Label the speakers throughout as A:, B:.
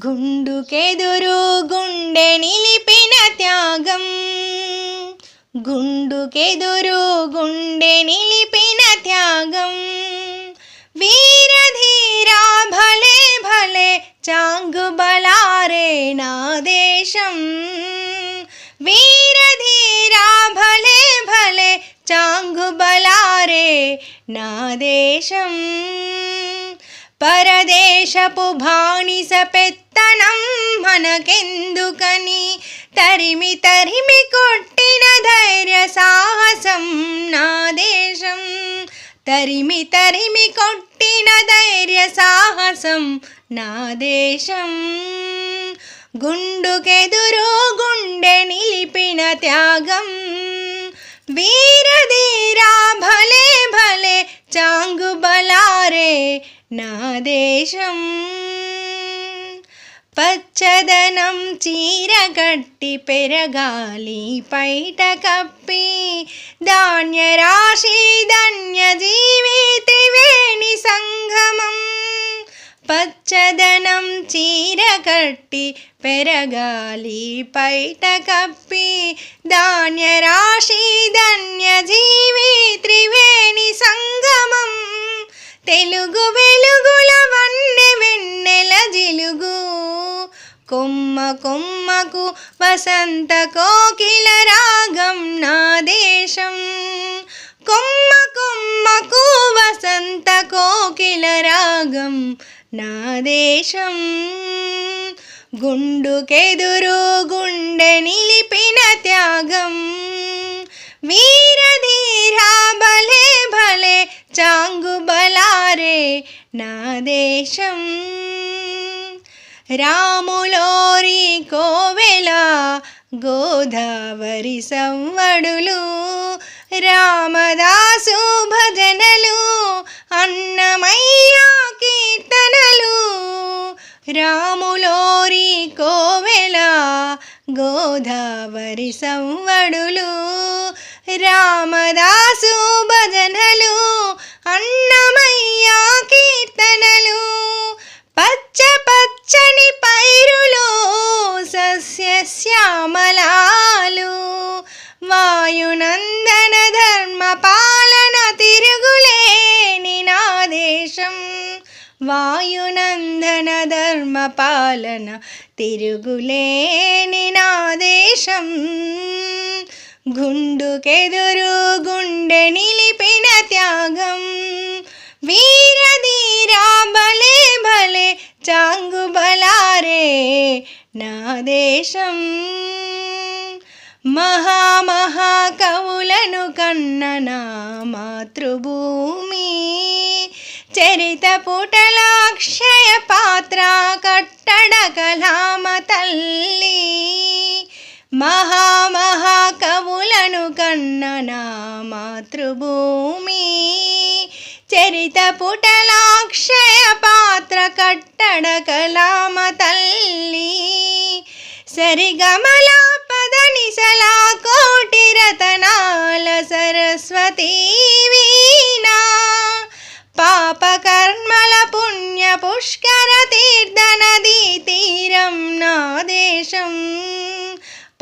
A: గుండుకెదురు గుండె నిలిపిన త్యాగం, గుండుకెదురు గుండె నిలిపిన త్యాగం. వీరధీరా భలే భలే చాంగు బలారే నా దేశం. వీరధీరా భలే భలే చాంగు బలారే నా దేశం. పరదేశపు బానిస పెత్తనం మనకెందుకని తరిమి తరిమి కొట్టిన ధైర్య సాహసం నా దేశం. తరిమి తరిమి కొట్టిన ధైర్య సాహసం నా దేశం. గుండుకెదురు గుండె నిలిపిన త్యాగం. వీరధీరా భలే భలే చాంగు బలారే నా దేశం. పచ్చదనం చీర కట్టి పెరగాలి పైట కప్పి, ధాన్యరాశి ధన్యజీవి త్రివేణి సంగమం. పచ్చదనం చీర కట్టి పెరగాలి పైట కప్పి, ధాన్యరాశి ధన్యజీవి త్రివేణి సంగమం. తెలుగు వెలుగుల వన్నె వెన్నెల జిలుగు, కొమ్మ కొమ్మకు వసంత కోకిల రాగం నా దేశం. కొమ్మ కొమ్మకు వసంత కోకిల రాగం నా దేశం. గుండుకెదురు గుండె నిలిపిన త్యాగం. వీరధీరా భలే భలే చాంగు బలారే నా దేశం. రాములోరి కోవెల గోదావరి సవ్వడులు, రామదాసు భజనలు, అన్నమయ్య కీర్తనలు. రాములోరి కోవెల గోదావరి సవ్వడులు, రామదాసు భజనలు, అన్నమయ్య కీర్తనలు. పచ్చ పచ్చని పైరులు సస్యశ్యామలాలు, వాయునందన ధర్మ పాలన తిరుగులేని నా దేశం. వాయునందన ధర్మ పాలన తిరుగులేని నా దేశం. గుండుకెదురు గుండె నిలిపిన త్యాగం. వీరధీరా భలే భలే చాంగు బలారే నా దేశం. మహామహా కవులను కన్న నా మాతృభూమి, చరిత పుటల అక్షయ పాత్ర కట్టడ కలామ తల్లి. మహామహా కవులను కన్న నా మాతృభూమి, చరిత పుటల అక్షయ పాత్ర కట్టడ కలామ తల్లి. సరిగమల పదనిసల కోటి రతనాల సరస్వతీ వీణా, పాప కర్మల పుణ్య పుష్కర తీర్థ నదీ తీరం నా దేశం.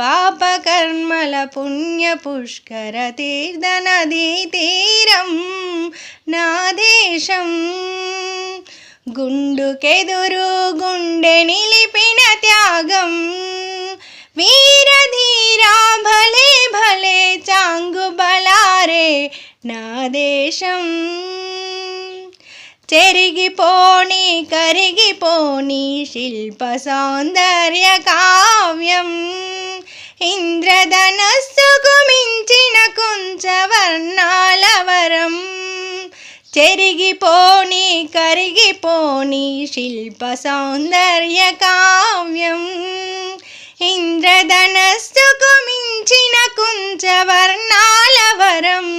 A: పాప కర్మల పుణ్య పుష్కర తీర్థ నదీ తీరం నా దేశం. గుండుకెదురు గుండె నిలిపిన త్యాగం. వీరధీరా భలే భలే చాంగు బలారే నా దేశం. చెరిగిపోని కరిగిపోని శిల్ప సౌందర్య కావ్యం, ఇంద్రధనస్సుకు మించిన కుంచవర్ణాల వరం. చెరిగిపోని కరిగిపోని శిల్ప సౌందర్య కావ్యం, ఇంద్రధనస్సుకు మించిన కుంచవర్ణాల వరం.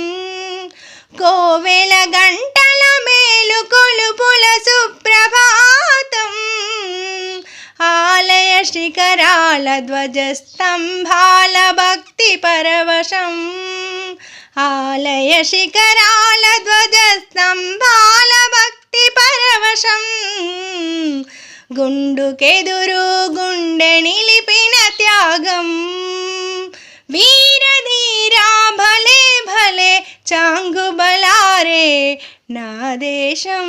A: కోవెల గంటల మేలు కొలుపుల సుప్రభాతం, ఆలయ శిఖరాల ధ్వజస్తంభాల భక్తి పరవశం. ఆలయ శిఖరాల ధ్వజస్తంభాల భక్తి పరవశం. గుండుకెదురు గుండె నిలిపిన త్యాగం వీరధీరా భలే భలే చాంగుబలారే నా దేశం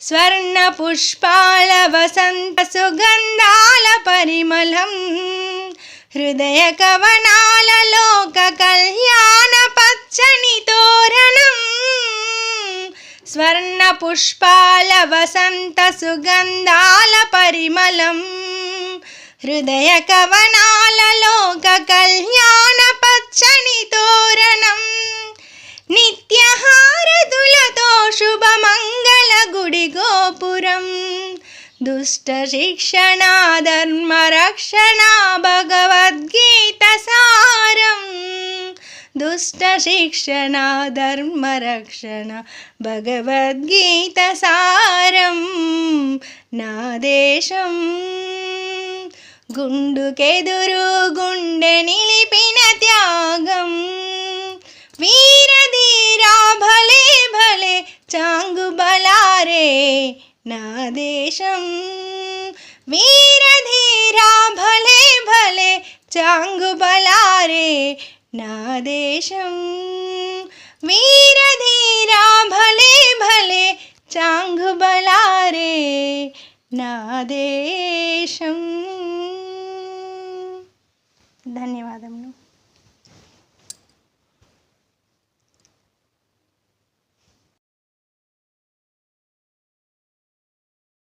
A: స్వర్ణ పుష్పాల వసంత సుగంధాల పరిమళం హృదయ కవనాల లోక కళ్యాణ పచ్చని తోరణం స్వర్ణ పుష్పాల వసంత సుగంధాల పరిమళం హృదయ కవనాల లోక కళ్యాణ పచ్చని తోరణం నిత్యహారతులతో శుభమంగళ గుడి గోపురం దుష్ట శిక్షణ ధర్మ రక్షణ భగవద్గీత సారం దుష్ట శిక్షణ ధర్మ రక్షణ భగవద్గీత సారం నా దేశం గుండుకెదురు గుండె నిలిపిన త్యాగం వీరధీరా భలే భలే చాంగుబలారే నా దేశం వీరధీరా భలే భలే చాంగుబలారే నా దేశం వీరధీరా భలే భలే చాంగుబలారే నా దేశం ధన్యవాదములు.